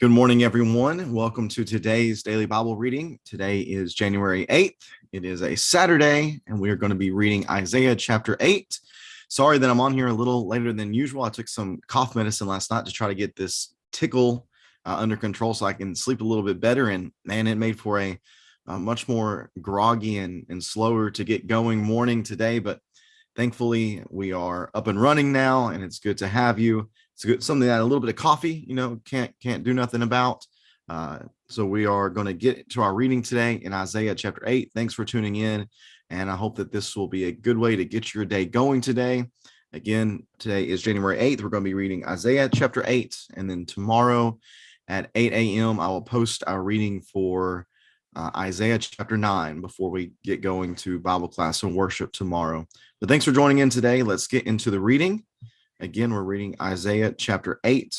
Good morning, everyone. Welcome to today's daily Bible reading. Today is January 8th. It is a Saturday, and we are going to be reading Isaiah chapter 8. Sorry that I'm on here a little later than usual. I took some cough medicine last night to try to get this tickle under control so I can sleep a little bit better. And man, it made for a much more groggy and slower to get going morning today. But thankfully, we are up and running now, and it's good to have you. It's good, something that a little bit of coffee, can't do nothing about. So we are going to get to our reading today in Isaiah chapter 8. Thanks for tuning in, and I hope that this will be a good way to get your day going today. Again, today is January 8th. We're going to be reading Isaiah chapter 8, and then tomorrow at 8 a.m. I will post our reading for Isaiah chapter 9 before we get going to Bible class and worship tomorrow. But thanks for joining in today. Let's get into the reading. Again, we're reading Isaiah chapter 8.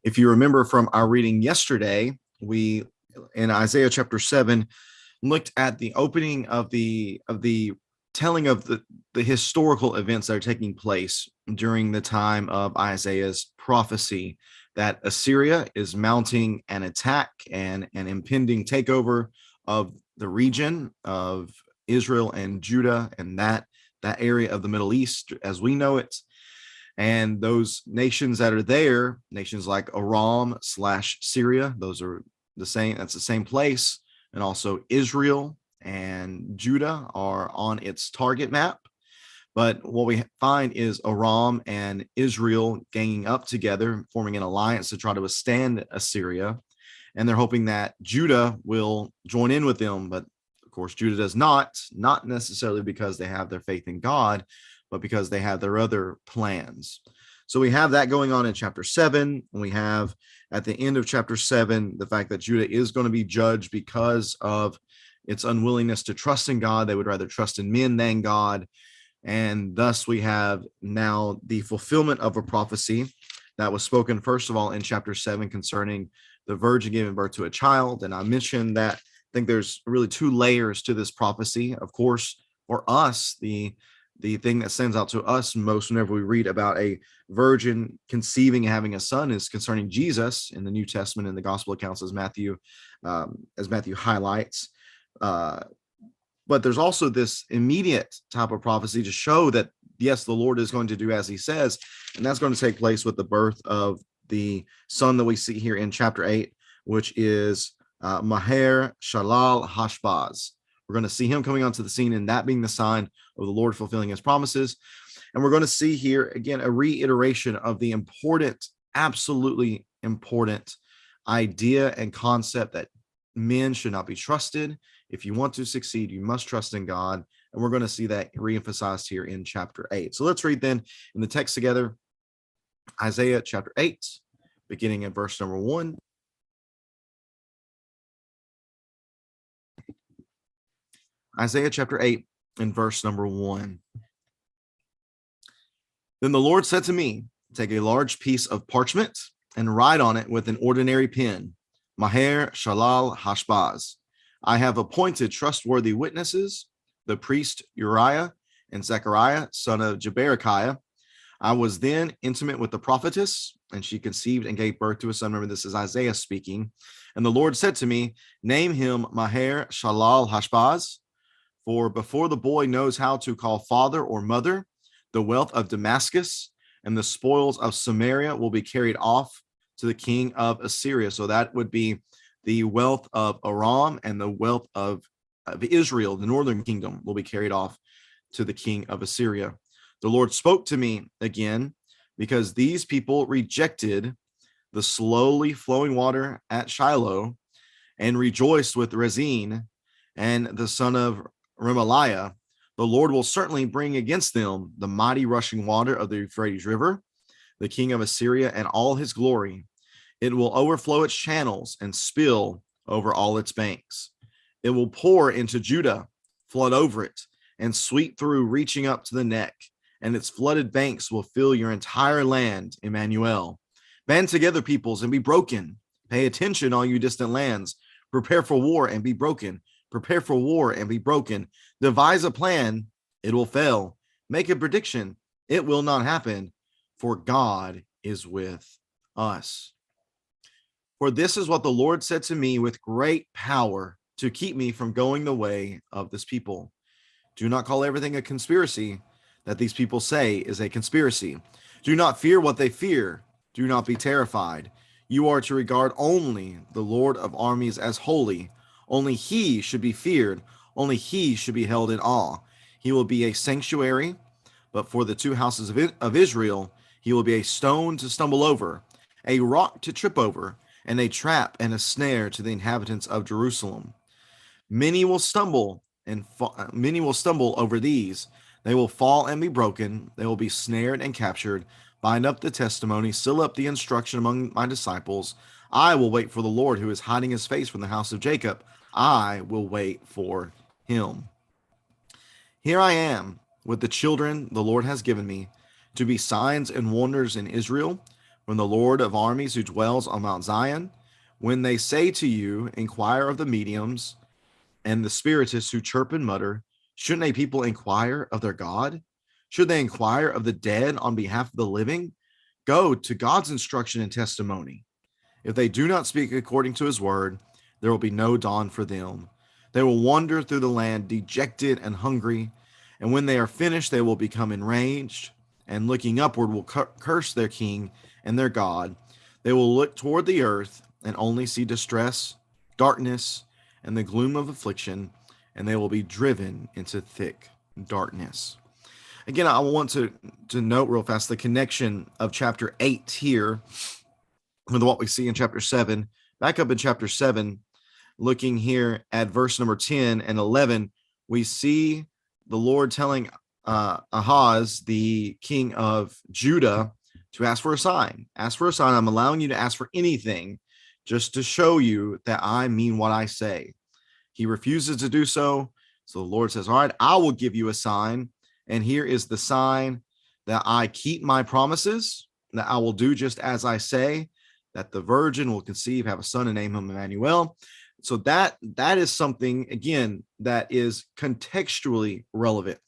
If you remember from our reading yesterday, we, in Isaiah chapter 7, looked at the opening of the telling of the historical events that are taking place during the time of Isaiah's prophecy that Assyria is mounting an attack and an impending takeover of the region of Israel and Judah and that area of the Middle East as we know it. And those nations that are there, nations like Aram/Syria, those are the same, that's the same place. And also Israel and Judah are on its target map. But what we find is Aram and Israel ganging up together, forming an alliance to try to withstand Assyria. And they're hoping that Judah will join in with them. But of course, Judah does not necessarily because they have their faith in God, but because they have their other plans. So we have that going on in chapter 7. And we have at the end of chapter 7, the fact that Judah is going to be judged because of its unwillingness to trust in God. They would rather trust in men than God. And thus we have now the fulfillment of a prophecy that was spoken, first of all, in chapter 7 concerning the virgin giving birth to a child. And I mentioned that I think there's really two layers to this prophecy. Of course, for us, the thing that stands out to us most whenever we read about a virgin conceiving and having a son is concerning Jesus in the New Testament and the gospel accounts as Matthew highlights. But there's also this immediate type of prophecy to show that, yes, the Lord is going to do as he says, and that's going to take place with the birth of the son that we see here in chapter 8, which is Maher Shalal Hashbaz. We're going to see him coming onto the scene, and that being the sign of the Lord fulfilling his promises. And we're going to see here, again, a reiteration of the important, absolutely important idea and concept that men should not be trusted. If you want to succeed, you must trust in God. And we're going to see that reemphasized here in chapter 8. So let's read then in the text together, Isaiah chapter 8, beginning at verse number 1. Isaiah chapter 8 and verse number 1. Then the Lord said to me, take a large piece of parchment and write on it with an ordinary pen, Maher Shalal Hashbaz. I have appointed trustworthy witnesses, the priest Uriah and Zechariah, son of Jeberechiah. I was then intimate with the prophetess, and she conceived and gave birth to a son. Remember, this is Isaiah speaking. And the Lord said to me, name him Maher Shalal Hashbaz, for before the boy knows how to call father or mother, the wealth of Damascus and the spoils of Samaria will be carried off to the king of Assyria. So that would be the wealth of Aram and the wealth of Israel, the northern kingdom, will be carried off to the king of Assyria. The Lord spoke to me again because these people rejected the slowly flowing water at Shiloh and rejoiced with Rezin and the son of Remaliah. The Lord will certainly bring against them the mighty rushing water of the Euphrates River, the king of Assyria and all his glory. It will overflow its channels and spill over all its banks. It will pour into Judah, flood over it, and sweep through, reaching up to the neck, and its flooded banks will fill your entire land, Emmanuel. Band together, peoples, and be broken. Pay attention, all you distant lands. Prepare for war and be broken. Prepare for war and be broken. Devise a plan, it will fail. Make a prediction. It will not happen, for God is with us. For this is what the Lord said to me with great power to keep me from going the way of this people. Do not call everything a conspiracy that these people say is a conspiracy. Do not fear what they fear. Do not be terrified. You are to regard only the Lord of armies as holy. Only he should be feared. Only he should be held in awe. He will be a sanctuary, but for the two houses of Israel, he will be a stone to stumble over, a rock to trip over, and a trap and a snare to the inhabitants of Jerusalem. Many will stumble many will stumble over these. They will fall and be broken. They will be snared and captured. Bind up the testimony, seal up the instruction among my disciples. I will wait for the Lord who is hiding his face from the house of Jacob. I will wait for him. Here I am with the children the Lord has given me to be signs and wonders in Israel from the Lord of armies who dwells on Mount Zion. When they say to you, inquire of the mediums and the spiritists who chirp and mutter, shouldn't a people inquire of their God? Should they inquire of the dead on behalf of the living? Go to God's instruction and testimony. If they do not speak according to his word, there will be no dawn for them. They will wander through the land dejected and hungry, and when they are finished, they will become enraged, and looking upward will curse their king and their God. They will look toward the earth and only see distress, darkness, and the gloom of affliction, and they will be driven into thick darkness. Again, I want to note real fast the connection of chapter 8 here with what we see in chapter 7. Back up in chapter 7, looking here at verse number 10 and 11, we see the Lord telling Ahaz, the king of Judah, to ask for a sign. Ask for a sign. I'm allowing you to ask for anything just to show you that I mean what I say. He refuses to do so. So the Lord says, all right, I will give you a sign. And here is the sign that I keep my promises, that I will do just as I say, that the virgin will conceive, have a son, and name him Emmanuel. So that is something, again, that is contextually relevant.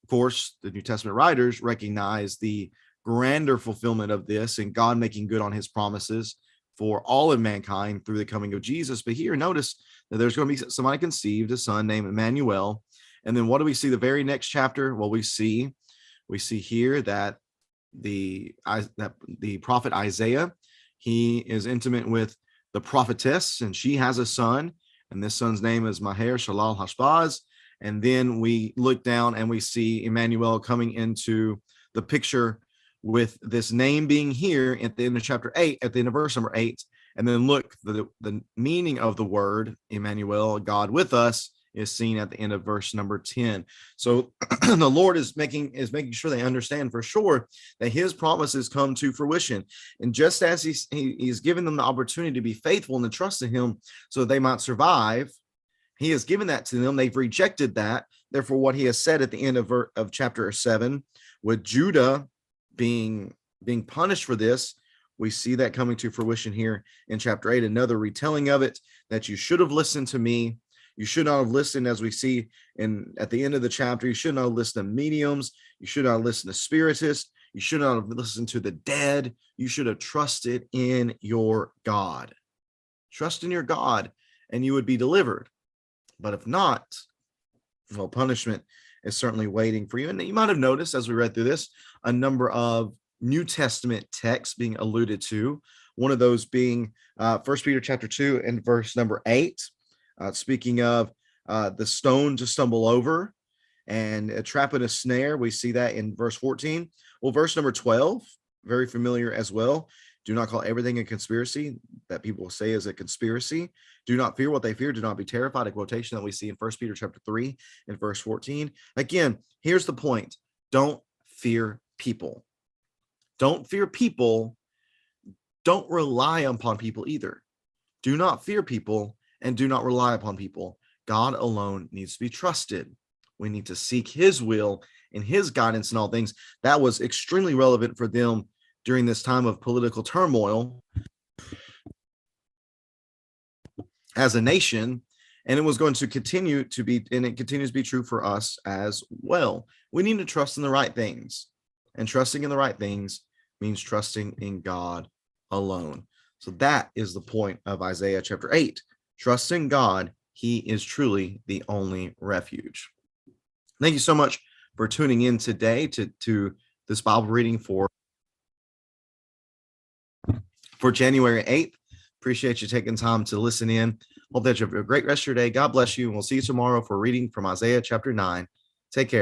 Of course, the New Testament writers recognize the grander fulfillment of this and God making good on his promises for all of mankind through the coming of Jesus. But here, notice that there's going to be somebody conceived, a son named Emmanuel. And then what do we see the very next chapter? Well, we see here that the prophet Isaiah, he is intimate with the prophetess, and she has a son, and this son's name is Maher Shalal Hashbaz. And then we look down and we see Emmanuel coming into the picture with this name being here at the end of chapter 8, at the end of verse number 8. And then look, the meaning of the word Emmanuel, God with us, is seen at the end of verse number 10. So the Lord is making sure they understand for sure that his promises come to fruition. And just as he's given them the opportunity to be faithful and to trust in him so they might survive, he has given that to them. They've rejected that. Therefore, what he has said at the end of chapter 7, with Judah being punished for this, we see that coming to fruition here in chapter 8, another retelling of it, that you should have listened to me. You should not have listened, as we see at the end of the chapter. You should not have listened to mediums. You should not have listened to spiritists. You should not have listened to the dead. You should have trusted in your God. Trust in your God, and you would be delivered. But if not, well, punishment is certainly waiting for you. And you might have noticed, as we read through this, a number of New Testament texts being alluded to. One of those being 1 Peter chapter 2 and verse number 8. Speaking of the stone to stumble over and a trap and a snare, we see that in verse 14. Well, verse number 12, very familiar as well. Do not call everything a conspiracy that people say is a conspiracy. Do not fear what they fear. Do not be terrified. A quotation that we see in 1 Peter chapter 3 and verse 14. Again, here's the point. Don't fear people. Don't fear people. Don't rely upon people either. Do not fear people. And do not rely upon people. God alone needs to be trusted. We need to seek his will and his guidance in all things. That was extremely relevant for them during this time of political turmoil as a nation. And it was going to continue to be, and it continues to be true for us as well. We need to trust in the right things. And trusting in the right things means trusting in God alone. So that is the point of Isaiah chapter 8. Trust in God. He is truly the only refuge. Thank you so much for tuning in today to this Bible reading for January 8th. Appreciate you taking time to listen in. Hope that you have a great rest of your day. God bless you. And we'll see you tomorrow for reading from Isaiah chapter 9. Take care.